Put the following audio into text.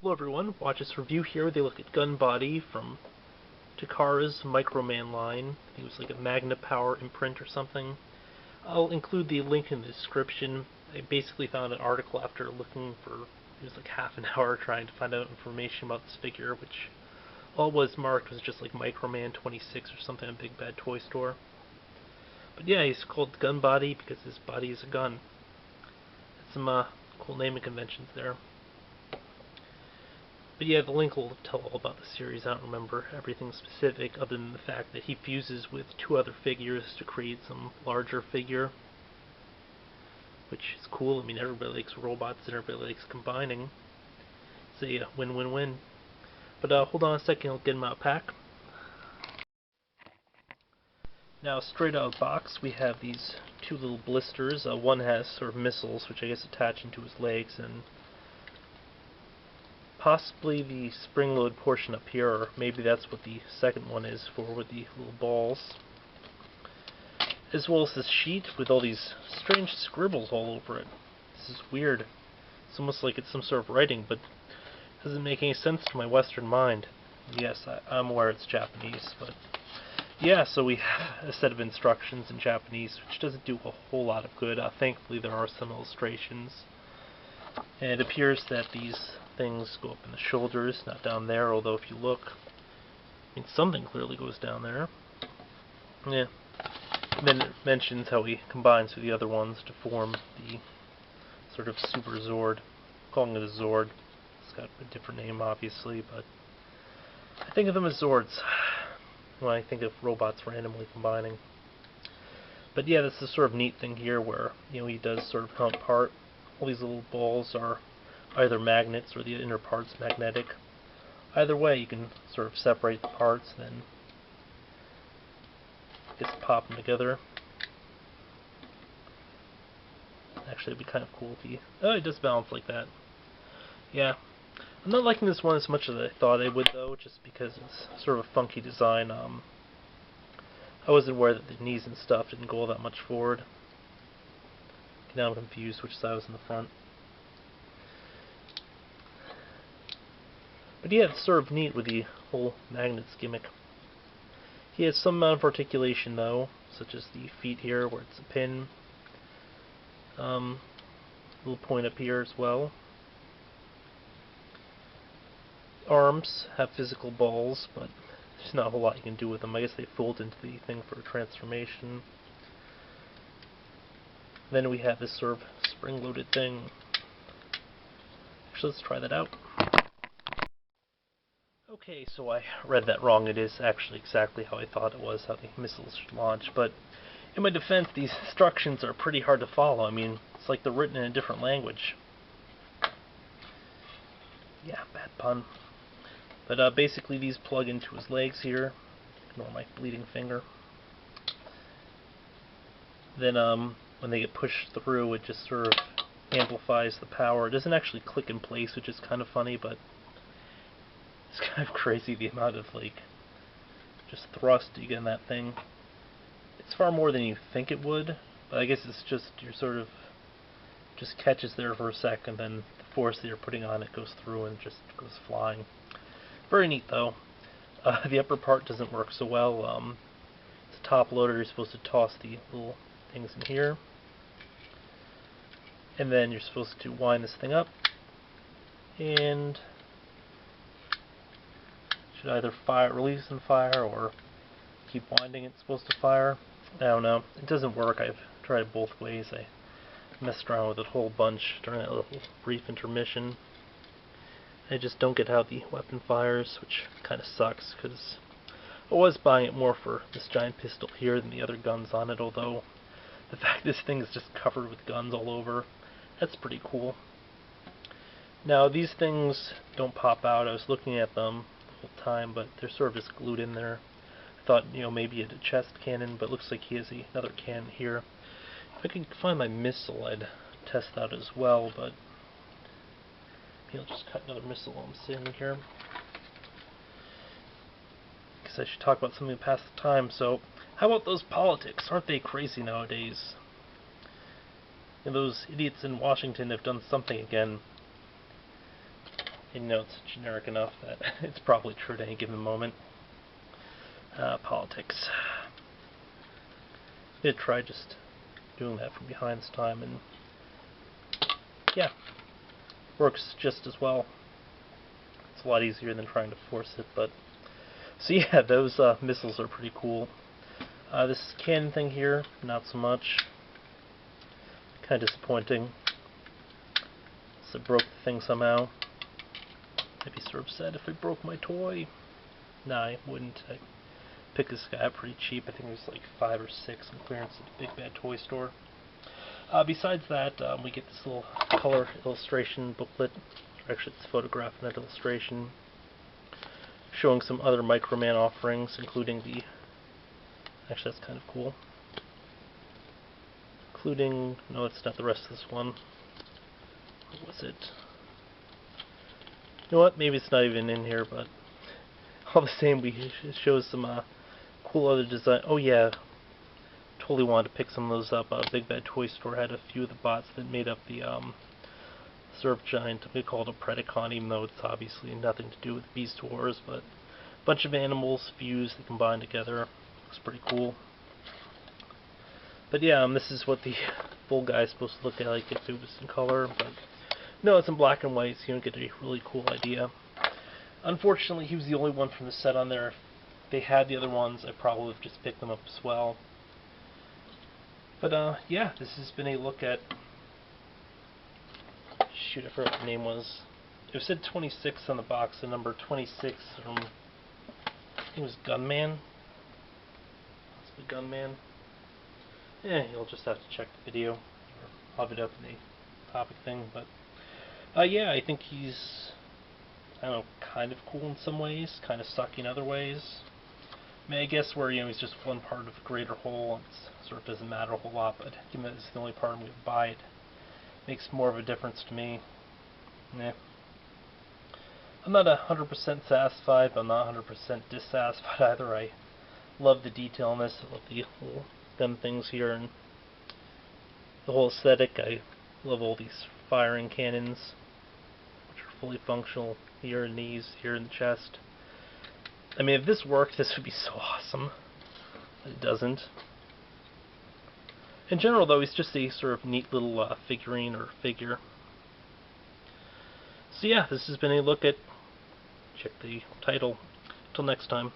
Hello everyone, watch this review here. They look at Gun Body from Takara's Microman line. I think it was like a Magna Power imprint or something. I'll include the link in the description. I basically found an article after looking for, it was like half an hour trying to find out information about this figure, which all was marked was just like Microman 26 or something at a Big Bad Toy Store. But yeah, he's called Gun Body because his body is a gun. Some cool naming conventions there. But yeah, the link will tell all about the series. I don't remember everything specific other than the fact that he fuses with two other figures to create some larger figure. Which is cool. I mean, everybody likes robots and everybody likes combining. It's a win-win-win. But hold on a second, I'll get him out of pack. Now, straight out of the box, we have these two little blisters. One has sort of missiles, which I guess attach into his legs, and possibly the spring load portion up here, or maybe that's what the second one is for with the little balls. As well as this sheet with all these strange scribbles all over it. This is weird. It's almost like it's some sort of writing, but it doesn't make any sense to my Western mind. Yes, I'm aware it's Japanese, but yeah, so we have a set of instructions in Japanese, which doesn't do a whole lot of good. Thankfully, there are some illustrations. And it appears that these things go up in the shoulders, not down there, although if you look, I mean, something clearly goes down there. Yeah. And then it mentions how he combines with the other ones to form the sort of Super Zord. I'm calling it a Zord. It's got a different name, obviously, but I think of them as Zords when I think of robots randomly combining. But yeah, that's the sort of neat thing here where, you know, he does sort of come apart. All these little balls are either magnets or the inner part's magnetic. Either way, you can sort of separate the parts, then just pop them together. Actually, it'd be kind of cool if he... Oh, it does balance like that. Yeah. I'm not liking this one as much as I thought I would, though, just because it's sort of a funky design. I wasn't aware that the knees and stuff didn't go all that much forward. Now I'm confused which side was in the front. But yeah, it's sort of neat with the whole magnets gimmick. He has some amount of articulation though, such as the feet here where it's a pin. Little point up here as well. Arms have physical balls, but there's not a whole lot you can do with them. I guess they fold into the thing for transformation. Then we have this sort of spring-loaded thing. Actually, let's try that out. Okay, so I read that wrong. It is actually exactly how I thought it was, how the missiles should launch. But in my defense, these instructions are pretty hard to follow. I mean, it's like they're written in a different language. Yeah, bad pun. But basically, these plug into his legs here. Ignore my bleeding finger. Then when they get pushed through, it just sort of amplifies the power. It doesn't actually click in place, which is kind of funny, but it's kind of crazy the amount of, like, just thrust you get in that thing. It's far more than you think it would, but I guess it's just, you're sort of, just catches there for a second, then the force that you're putting on it goes through and just goes flying. Very neat, though. The upper part doesn't work so well. It's a top loader, you're supposed to toss the little things in here. And then you're supposed to wind this thing up, and should either fire, release and fire, or keep winding it's supposed to fire. I don't know. It doesn't work. I've tried it both ways. I messed around with it a whole bunch during that little brief intermission. I just don't get how the weapon fires, which kind of sucks, because I was buying it more for this giant pistol here than the other guns on it, although the fact this thing is just covered with guns all over, that's pretty cool. Now, these things don't pop out. I was looking at them whole time, but they're sort of just glued in there. I thought, you know, maybe a chest cannon, but it looks like he has another cannon here. If I could find my missile, I'd test that as well, but maybe I'll just cut another missile while I'm sitting here. Because I should talk about something to pass the time. So, how about those politics? Aren't they crazy nowadays? And those idiots in Washington have done something again. And it's generic enough that it's probably true at any given moment. Politics. I'm gonna try just doing that from behind this time, and yeah, works just as well. It's a lot easier than trying to force it, but so yeah, those missiles are pretty cool. This cannon thing here, not so much. Kind of disappointing. So I broke the thing somehow. I'd be sort of sad if I broke my toy. Nah, I wouldn't. I picked this guy up pretty cheap. I think it was like 5 or 6 on clearance at the Big Bad Toy Store. Besides that, we get this little color illustration booklet. Actually, it's a photograph and an illustration showing some other Microman offerings, including the... Actually, that's kind of cool. Including... No, it's not the rest of this one. What was it? You know what? Maybe it's not even in here, but all the same, it shows some cool other design. Oh yeah, totally wanted to pick some of those up. Big Bad Toy Store had a few of the bots that made up the Surf Giant. We call it a Predacon, even though it's obviously nothing to do with Beast Wars, but a bunch of animals fused and combined together. Looks pretty cool. But yeah, this is what the full guy is supposed to look like if it was in color, but no, it's in black and white, so you don't get a really cool idea. Unfortunately, he was the only one from the set on there. If they had the other ones, I probably would have just picked them up as well. But yeah, this has been a look at... Shoot, I forgot what the name was. It said 26 on the box, the number 26 from... I think it was Gunman. That's the Gunman. Yeah, you'll just have to check the video, or I'll have it up in the topic thing, but yeah, I think he's, I don't know, kind of cool in some ways, kind of sucky in other ways. I mean, I guess where, he's just one part of a greater whole, it sort of doesn't matter a whole lot, but given that it's the only part I'm going to buy, it makes more of a difference to me. Yeah. I'm not 100% satisfied, but I'm not 100% dissatisfied either. I love the detail in this, I love the little gun things here, and the whole aesthetic. I love all these firing cannons, which are fully functional here in these, here in the chest. I mean, if this worked, this would be so awesome. But it doesn't. In general, though, he's just a sort of neat little figurine or figure. So yeah, this has been a look at... Check the title. Till next time.